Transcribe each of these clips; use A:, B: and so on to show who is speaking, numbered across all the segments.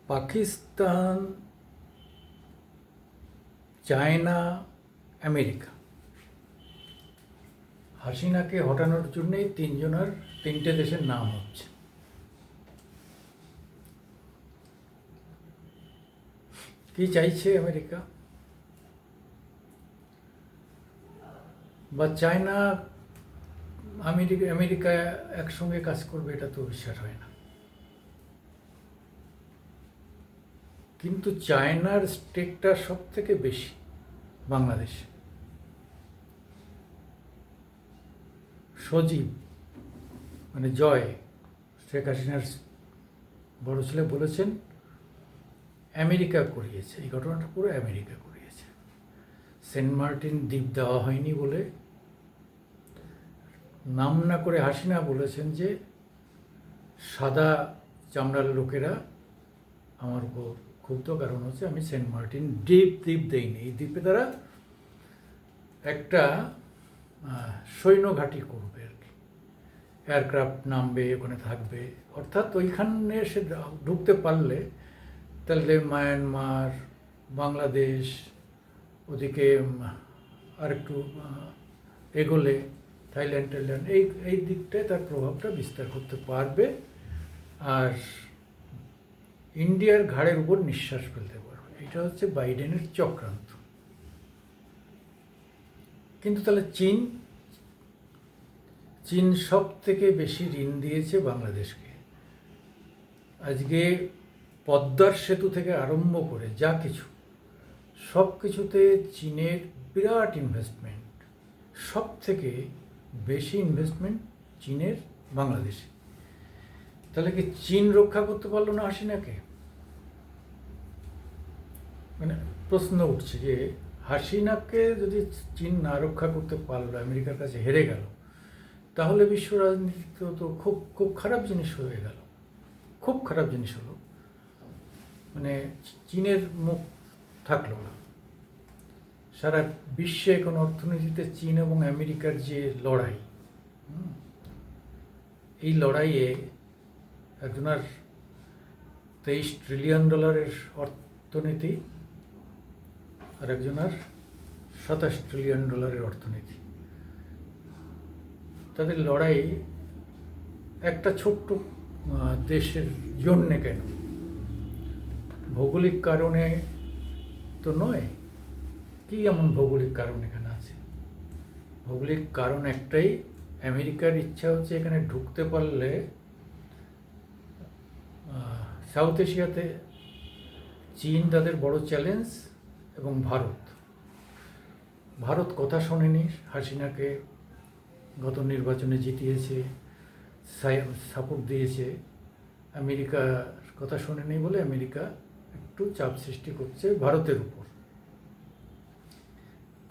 A: Pakistan, China, America হাসিনাকে হটানোর জন্যই তিনটে দেশের নাম হচ্ছে। কি চাইছে আমেরিকা বা চায়না? আমেরিকা একসঙ্গে কাজ করবে এটা তো বিশ্বাস হয় না। কিন্তু চায়নার স্টেকটা সব থেকে বেশি বাংলাদেশে। সজীব মানে জয়, শেখ হাসিনার বড় ছেলে, বলেছেন আমেরিকা করিয়েছে এই ঘটনাটা, পুরো আমেরিকা করিয়েছে। সেন্ট মার্টিন দ্বীপ দেওয়া হয়নি বলে নাম না করে হাসিনা বলেছেন যে সাদা চামড়ার লোকেরা আমার উপর ক্ষুব্ধ, কারণ হচ্ছে আমি সেন্ট মার্টিন দ্বীপ দেইনি। এই দ্বীপে তারা একটা সৈন্য ঘাঁটি করবে আর কি, এয়ারক্রাফট নামবে, ওখানে থাকবে। অর্থাৎ ওইখানে সে ঢুকতে পারলে তাহলে মায়ানমার, বাংলাদেশ, ওদিকে আরেকটু এগোলে থাইল্যান্ড এই দিকটায় তার প্রভাবটা বিস্তার করতে পারবে, আর ইন্ডিয়ার ঘাড়ের উপর নিঃশ্বাস ফেলতে পারবে। এটা হচ্ছে বাইডেনের চক্রান্ত। কিন্তু তাহলে চীন সব থেকে বেশি ঋণ দিয়েছে বাংলাদেশকে। আজকে পদ্মার সেতু থেকে আরম্ভ করে যা কিছু, সব কিছুতে চীনের বিরাট ইনভেস্টমেন্ট। সব থেকে বেশি ইনভেস্টমেন্ট চীনের বাংলাদেশে। তাহলে কি চীন রক্ষা করতে পারলো না হাসিনাকে? মানে প্রশ্ন উঠছে যে হাসিনাকে যদি চীন না রক্ষা করতে পারলো, আমেরিকার কাছে হেরে গেল, তাহলে বিশ্ব রাজনীতিতে তো খুব খুব খারাপ জিনিস হয়ে গেল। খুব খারাপ জিনিস হলো, মানে চীনের মুখ থাকলো না। সারা বিশ্বে এখন অর্থনীতিতে চীন এবং আমেরিকার যে লড়াই, এই লড়াইয়ে একজনের $23 ট্রিলিয়ন অর্থনীতি আর একজনের $27 ট্রিলিয়ন অর্থনীতি। তাদের লড়াই একটা ছোট্ট দেশের জন্যে কেন? ভৌগোলিক কারণে তো নয়। কি এমন ভৌগোলিক কারণ এখানে আছে? ভৌগোলিক কারণ একটাই, আমেরিকার ইচ্ছা হচ্ছে এখানে ঢুকতে পারলে সাউথ এশিয়াতে চীন তাদের বড় চ্যালেঞ্জ, এবং ভারত কথা শোনেনি। হাসিনাকে গত নির্বাচনে জিতিয়েছে, সাপোর্ট দিয়েছে, আমেরিকার কথা শোনেনি বলে আমেরিকা একটু চাপ সৃষ্টি করছে ভারতের উপর।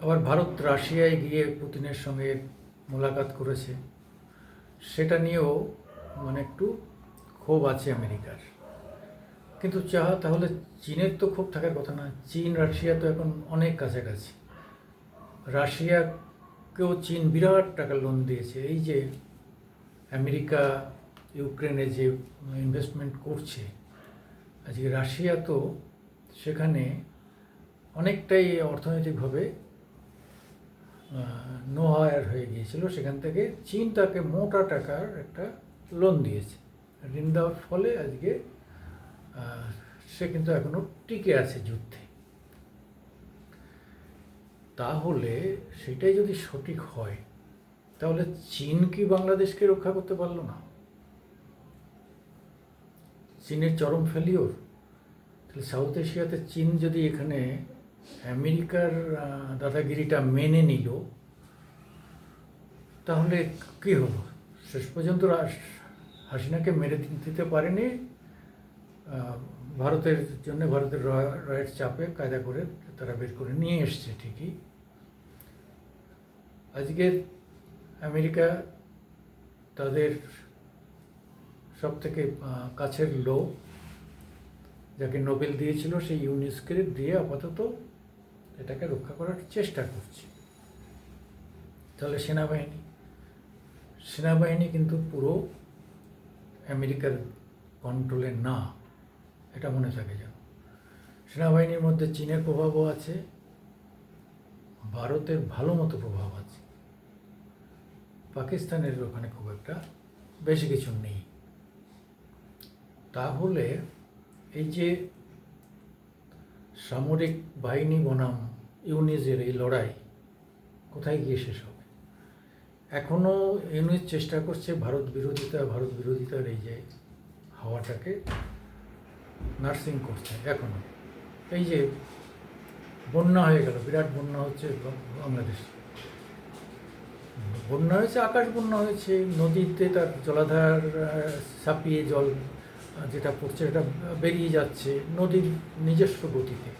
A: আবার ভারত রাশিয়ায় গিয়ে পুতিনের সঙ্গে মোলাকাত করেছে, সেটা নিয়েও মানে একটু ক্ষোভ আছে আমেরিকার। কিন্তু তাহলে চীনের তো ক্ষোভ থাকার কথা না। চীন রাশিয়া তো এখন অনেক কাছাকাছি। রাশিয়াকেও চীন বিরাট টাকা লোন দিয়েছে। এই যে আমেরিকা ইউক্রেনে যে ইনভেস্টমেন্ট করছে, আজকে রাশিয়া তো সেখানে অনেকটাই অর্থনৈতিকভাবে নো হায়ার হয়ে গিয়েছিল। সেখান থেকে চীন তাকে মোটা টাকার একটা লোন দিয়েছে। ঋণ দেওয়ার ফলে আজকে সে কিন্তু এখনও টিকে আছে যুদ্ধে। তাহলে সেটাই যদি সঠিক হয়, তাহলে চীন কি বাংলাদেশকে রক্ষা করতে পারলো না? চীনের চরম ফেলিওর। তাহলে সাউথ এশিয়াতে চীন যদি এখানে আমেরিকার দাদাগিরিটা মেনে নিল, তাহলে কি হলো? শেষ পর্যন্ত হাসিনাকে মেরে দিতে পারেনি। ভারতের জন্য ভারতের রয়ের চাপে কায়দা করে তারা বের করে নিয়ে এসছে ঠিকই। আজকে আমেরিকা তাদের সব থেকে কাছের লোক, যাকে নোবেল দিয়েছিল, সেই ইউনিসকে দিয়ে আপাতত এটাকে রক্ষা করার চেষ্টা করছে। তাহলে সেনাবাহিনী কিন্তু পুরো আমেরিকার কন্ট্রোলে না। এটা মনে থাকে যেন। সেনাবাহিনীর মধ্যে চীনের প্রভাবও আছে, ভারতের ভালো মতো প্রভাব আছে, পাকিস্তানের ওখানে খুব একটা বেশি কিছু নেই। তাহলে এই যে সামরিক বাহিনী বনাম ইউনিসের এই লড়াই কোথায় গিয়ে শেষ হবে? এখনও ইউনিস চেষ্টা করছে ভারত বিরোধিতার এই যে হাওয়াটাকে নার্সিং করছে এখনও। এই যে বন্যা হয়ে গেল, বিরাট বন্যা হচ্ছে বাংলাদেশ, বন্যা হয়েছে, আকাশ বন্যা হয়েছে, নদীতে তার জলাধার ছাপিয়ে জল যেটা পড়ছে এটা বেরিয়ে যাচ্ছে নদীর নিজস্ব গতিতে।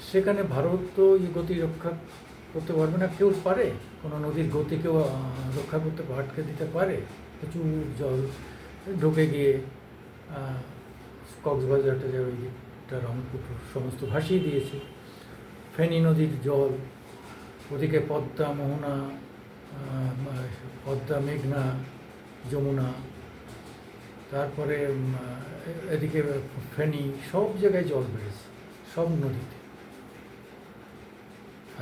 A: সেখানে ভারত তো এই গতি রক্ষা করতে পারবে না। কেউ পারে কোনো নদীর গতি কেউ রক্ষা করতে আটকে দিতে পারে? প্রচুর জল ঢুকে গিয়ে কক্সবাজার ওই দিকটা রংপুর সমস্ত ভাসিয়ে দিয়েছে। ফেনী নদীর জল, ওদিকে পদ্মা, মোহনা, পদ্মা, মেঘনা, যমুনা, তারপরে এদিকে ফেনী, সব জায়গায় জল বেড়েছে, সব নদীতে।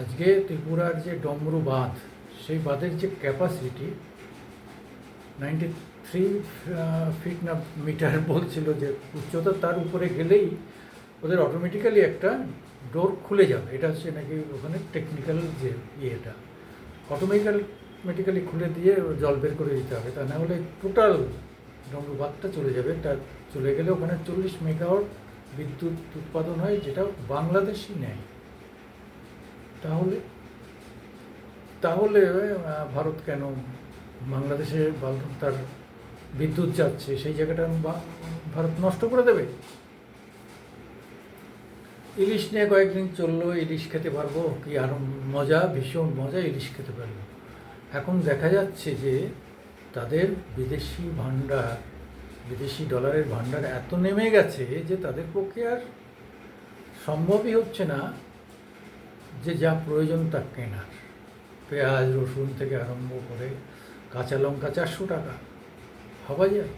A: আজকে ত্রিপুরার যে ডমরু বাঁধ, সেই বাঁধের যে ক্যাপাসিটি 93 ফিট না মিটার বলছিল যে উচ্চতা, তার উপরে গেলেই ওদের অটোমেটিক্যালি একটা ডোর খুলে যাবে। এটা হচ্ছে নাকি ওখানে টেকনিক্যাল যে ইয়েটা, অটোমেটিক্যালি খুলে দিয়ে জল বের করে দিতে হবে, তা না হলে টোটাল ডমরু বাঁধটা চলে যাবে। চলে গেলে ওখানে 40 মেগাওয়াট বিদ্যুৎ উৎপাদন হয়, যেটা বাংলাদেশই নেয়। তাহলে ভারত কেন বাংলাদেশে তার বিদ্যুৎ যাচ্ছে সেই জায়গাটা ভারত নষ্ট করে দেবে? ইলিশ নিয়ে কয়েকদিন চললো, ইলিশ খেতে পারবো কি, আর মজা, ভীষণ মজা, ইলিশ খেতে পারবো। এখন দেখা যাচ্ছে যে তাদের বিদেশি ডলারের ভান্ডার এত নেমে গেছে যে তাদের পক্ষে আর সম্ভবই হচ্ছে না যে যা প্রয়োজন তা কেনার। পেঁয়াজ, রসুন থেকে আরম্ভ করে কাঁচা লঙ্কা 400 টাকা, ভাবা যায়?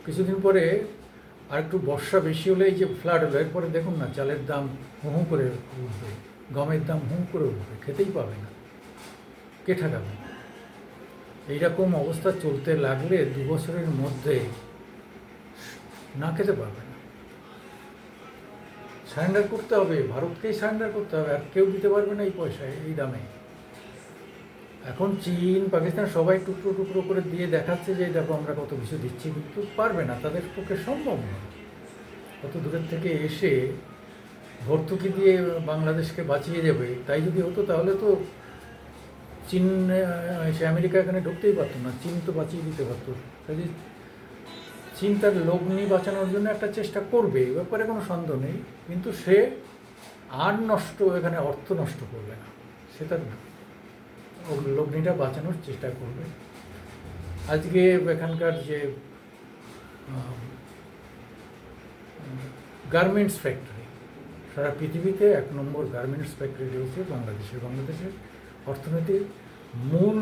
A: কিছুদিন পরে আর একটু বর্ষা বেশি হলে এই যে ফ্লাড হলো, এরপরে দেখুন না চালের দাম হুঁ করে উঠবে, গমের দাম হুঁ করে উঠবে, খেতেই পাবে না, কে ঠেকাবে? এইরকম অবস্থা চলতে লাগলে 2 বছরের মধ্যে না খেতে পারবে না। সারেন্ডার করতে হবে, ভারতকেই সারেন্ডার করতে হবে, আর কেউ দিতে পারবে না এই পয়সায়, এই দামে। এখন চীন, পাকিস্তান সবাই টুকরো টুকরো করে দিয়ে দেখাচ্ছে যে দেখো আমরা কত কিছু দিচ্ছি, কিন্তু পারবে না, তাদের পক্ষে সম্ভব নয়। কত দূরের থেকে এসে ভর্তুকি দিয়ে বাংলাদেশকে বাঁচিয়ে যাবে, তাই যদি হতো তাহলে তো চীন এসে আমেরিকা এখানে ঢুকতেই পারতো না, চীন তো বাঁচিয়ে দিতে পারতো। কাজে চীন তার লগ্নি বাঁচানোর জন্য একটা চেষ্টা করবে, এ ব্যাপারে কোনো সন্দেহ নেই, কিন্তু সে আর এখানে অর্থ নষ্ট করবে না, সে তার লগ্নিটা বাঁচানোর চেষ্টা করবে। আজকে এখানকার যে গার্মেন্টস ফ্যাক্টরি, সারা পৃথিবীতে 1 নম্বর গার্মেন্টস ফ্যাক্টরি রয়েছে বাংলাদেশের অর্থনীতির মূল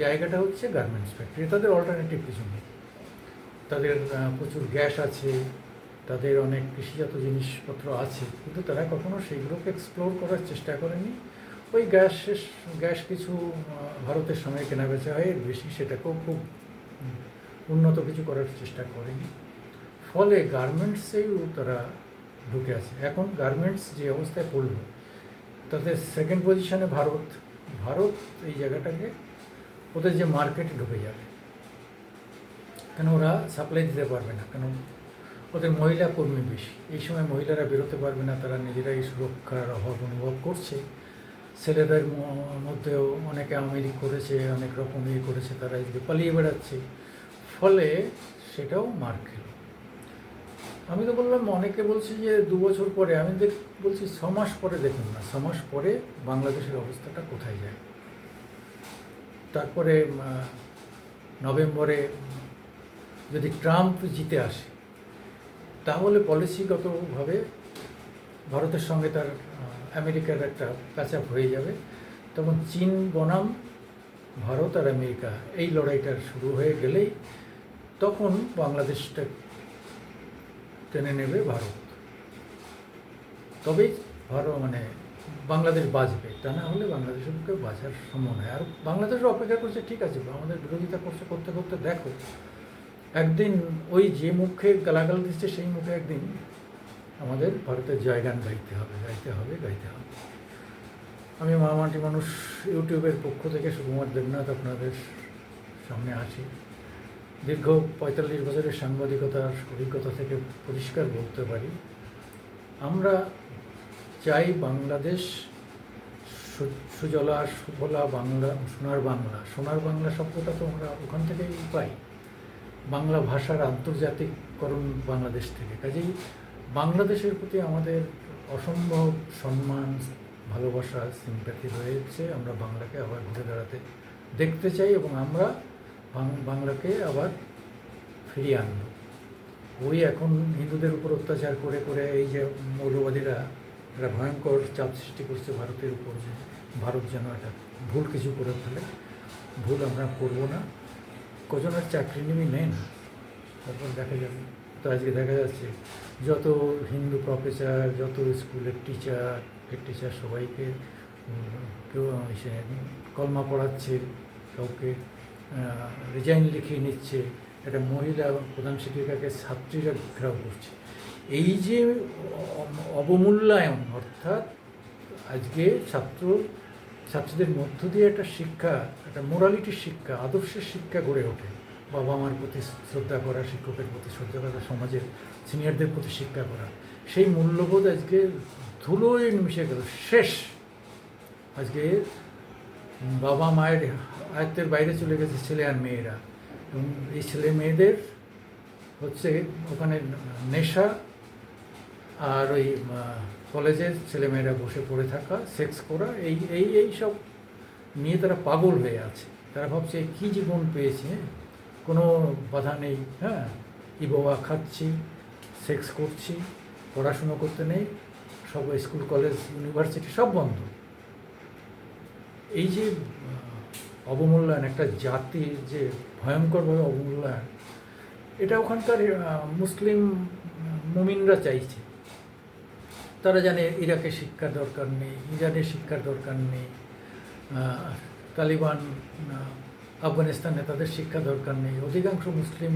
A: জায়গাটা হচ্ছে গার্মেন্টস ফ্যাক্টরি। তাদের অল্টারনেটিভ কিছু নেই, তাদের প্রচুর গ্যাস আছে, তাদের অনেক কৃষিজাত জিনিসপত্র আছে, কিন্তু তারা কখনো সেইগুলোকে এক্সপ্লোর করার চেষ্টা করেনি। ওই গ্যাস কিছু ভারতের সঙ্গে কেনাবেচা হয়, এর বেশি সেটাকেও খুব উন্নত কিছু করার চেষ্টা করেনি। ফলে গার্মেন্টসেও তারা ঢুকে আছে। এখন গার্মেন্টস যে অবস্থায় পড়ল, তাদের সেকেন্ড পজিশনে ভারত এই জায়গাটাকে ওদের যে মার্কেটে ঢুকে যাবে, কেন ওরা সাপ্লাই দিতে পারবে না, কেন ওদের মহিলা কর্মী বেশি। এই সময় মহিলারা বেরোতে পারবে না, তারা নিজেরাই সুরক্ষার অভাব অনুভব করছে। ছেলেদের মধ্যেও অনেকে আমেরি করেছে, অনেক রকম করেছে, তারা এদিকে পালিয়ে বেড়াচ্ছে, ফলে সেটাও মার খেল। আমি তো বললাম, অনেকে বলছে যে 2 বছর পরে, আমি বলছি 6 মাস পরে দেখুন না, 6 মাস পরে বাংলাদেশের অবস্থাটা কোথায় যায়। তারপরে নভেম্বরে যদি ট্রাম্প জিতে আসে, তাহলে পলিসিগতভাবে ভারতের সঙ্গে তার আমেরিকার একটা প্যাচ আপ হয়ে যাবে। তখন চীন বনাম ভারত আর আমেরিকা এই লড়াইটার শুরু হয়ে গেলেই তখন বাংলাদেশটা টেনে নেবে ভারত, তবেই মানে বাংলাদেশ বাঁচবে, তা না হলে বাংলাদেশের পক্ষে বাঁচার সম্ভব নয়। আর বাংলাদেশও অপেক্ষা করছে, ঠিক আছে, আমাদের বিরোধিতা করতে করতে দেখো একদিন ওই যে মুখে গালাগাল দিচ্ছে সেই মুখে একদিন আমাদের ভারতের জয়গান গাইতে হবে। আমি মামাটি মানুষ ইউটিউবের পক্ষ থেকে সুকুমার দেবনাথ আপনাদের সামনে আছি। দীর্ঘ 45 বছরের সাংবাদিকতার অভিজ্ঞতা থেকে পরিষ্কার বলতে পারি, আমরা চাই বাংলাদেশ সুজলা সুফলা বাংলা, সোনার বাংলা শব্দটা তো আমরা ওখান থেকেই পাই, বাংলা ভাষার আন্তর্জাতিককরণ বাংলাদেশ থেকে। কাজেই বাংলাদেশের প্রতি আমাদের অসম্ভব সম্মান, ভালোবাসা, সিম্প্যাথি রয়েছে। আমরা বাংলাকে আবার ঘুরে দাঁড়াতে দেখতে চাই এবং আমরা বাংলাকে আবার ফিরিয়ে আনব। ওই এখন হিন্দুদের উপর অত্যাচার করে করে এই যে মৌলবাদীরা একটা ভয়ঙ্কর চাপ সৃষ্টি করছে ভারতের উপর, যে ভারত যেন একটা ভুল কিছু করে ফেলে। ভুল আমরা করব না। কজনের চাকরি নেন, তারপর দেখা যাবে। তো আজকে দেখা যাচ্ছে যত হিন্দু প্রফেসর, যত স্কুলের টিচার সবাইকে কেউ কলমা পড়াচ্ছে, কাউকে রিজাইন লিখিয়ে নিচ্ছে, একটা মহিলা প্রধান শিক্ষিকাকে ছাত্রীরা ঘেরাও করছে। এই যে অবমূল্যায়ন, অর্থাৎ আজকে ছাত্রীদের মধ্য দিয়ে একটা শিক্ষা, একটা মোরালিটির শিক্ষা, আদর্শের শিক্ষা গড়ে ওঠে। বাবা মার প্রতি শ্রদ্ধা করা, শিক্ষকের প্রতি শ্রদ্ধা করা, সমাজের সিনিয়রদের প্রতি শিক্ষা করা, সেই মূল্যবোধ আজকে ধুলোয় মিশে গেল, শেষ। আজকে বাবা মায়ের আয়ত্তের বাইরে চলে গেছে ছেলে আর মেয়েরা, এবং এই ছেলে মেয়েদের হচ্ছে ওখানে নেশা আর ওই কলেজের ছেলেমেয়েরা বসে পড়ে থাকা, সেক্স করা, এই সব নিয়ে তারা পাগল হয়ে আছে। তারা ভাবছে কী জীবন পেয়েছে, কোনো বাধা নেই, হ্যাঁ, বাবা খাচ্ছি, সেক্স করছি, পড়াশুনো করতে নেই, সব স্কুল কলেজ ইউনিভার্সিটি সব বন্ধ। এই যে অবমূল্যায়ন, একটা জাতির যে ভয়ঙ্করভাবে অবমূল্যায়ন, এটা ওখানকার মুসলিম মুমিনরা চাইছে। তারা জানে ইরাকে শিক্ষার দরকার নেই, ইরানে শিক্ষার দরকার নেই, তালিবান আফগানিস্তানে তাদের শিক্ষা দরকার নেই। অধিকাংশ মুসলিম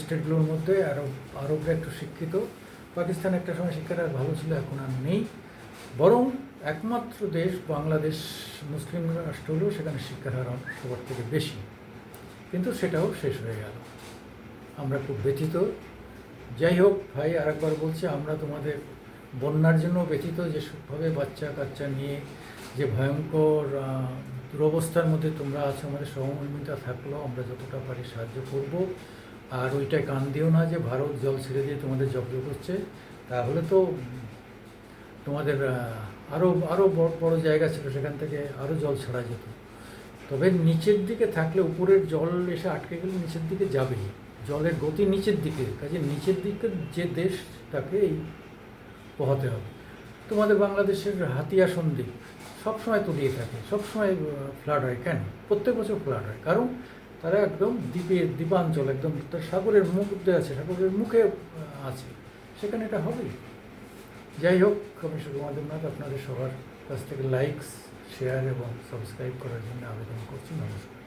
A: স্টেটগুলোর মধ্যে আরবরা একটু শিক্ষিত। পাকিস্তান একটা সময় শিক্ষাটা ভালো ছিল, এখন আর নেই। বরং একমাত্র দেশ বাংলাদেশ মুসলিম রাষ্ট্র হলেও সেখানে শিক্ষার হার সবার থেকে বেশি, কিন্তু সেটাও শেষ হয়ে গেল। আমরা খুব ব্যথিত। যাই হোক ভাই, আরেকবার বলছি, আমরা তোমাদের বন্যার জন্য ব্যথিত, যেসবভাবে বাচ্চা কাচ্চা নিয়ে যে ভয়ঙ্কর দুরবস্থার মধ্যে তোমরা আছো। আমাদের সহমর্মিতা থাকলেও আমরা যতটা পারি সাহায্য করব। আর ওইটাই কান দিও না যে ভারত জল ছেড়ে দিয়ে তোমাদের জব্দ করছে, তাহলে তো তোমাদের আরও বড় জায়গা ছিল, সেখান থেকে আরও জল ছাড়া যেত। তবে নিচের দিকে থাকলে, উপরের জল এসে আটকে গেলে নিচের দিকে যাবেই, জলের গতি নিচের দিকে। কাজে নিচের দিকে যে দেশ, তাকে এই পোহাতে হবে। তোমাদের বাংলাদেশের হাতিয়া সন্দ্বীপ সবসময় তলিয়ে থাকে, সবসময় ফ্লাড হয়। কেন? প্রত্যেক বছর ফ্লাড হয়, কারণ তারা একদম দ্বীপাঞ্চল, একদম সাগরের মধ্যে আছে, সাগরের মুখে আছে, সেখানে এটা হবেই। যাই হোক, আমি সুকুমার দেবনাথ আপনাদের সবার কাছ থেকে লাইকস, শেয়ার এবং সাবস্ক্রাইব করার জন্য আবেদন করছি। নমস্কার।